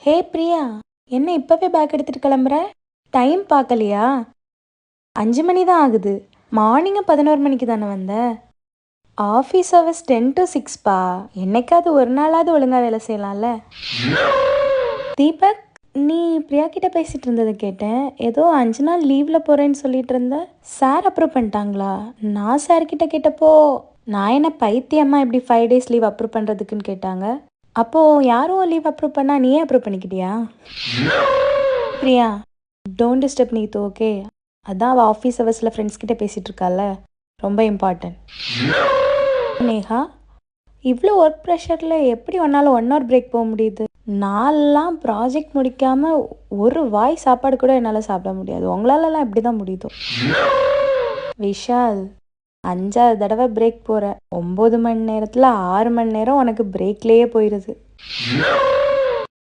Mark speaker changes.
Speaker 1: ஹே பிரியா, என்ன இப்பவே பேக் எடுத்துட்டு கிளம்புற? டைம் பார்க்கலையா? 5 மணி தான் ஆகுது. மார்னிங்கு 11 மணிக்கு தானே வந்த? Office hours 10 to 6பா. என்னைக்காவது ஒரு நாளாவது ஒழுங்கா வேலை செய்யலாம்ல. தீபக், நீ பிரியா கிட்ட பேசிட்டு இருந்ததை கேட்டேன். ஏதோ 5 நாள் லீவ்ல போறேன்னு சொல்லிட்டு இருந்த. சார் அப்ரூவ் பண்ணிட்டாங்களா? நான் சார் கிட்ட கேட்டப்போ நான் என்ன பைத்தியம்மா இப்படி 5 days லீவ் அப்ரூவ் பண்றதுக்குன்னு கேட்டாங்க. அப்போ யாரும் லீவ் அப்ரூவ் பண்ணா நீயே அப்ரூவ் பண்ணிக்கிட்டியா? Priya, don't disturb Neethu, okay? அதான் அவள் ஆஃபீஸ் ஹவர்ஸில் ஃப்ரெண்ட்ஸ் கிட்ட பேசிகிட்டு இருக்கால, ரொம்ப இம்பார்ட்டன்ட். நேஹா, இவ்வளோ ஒர்க் ப்ரெஷரில் எப்படி ஒன்றால் 1 hour பிரேக் போக முடியுது? நான்லாம் ப்ராஜெக்ட் முடிக்காமல் ஒரு வாய் சாப்பாடு கூட என்னால் சாப்பிட முடியாது. உங்களாலலாம் எப்படி தான் முடியுதோ? விஷால், 5வது தடவை பிரேக் போகிற. 9 மணி நேரத்தில் 6 மணி நேரம் உனக்கு பிரேக்லேயே போயிடுது.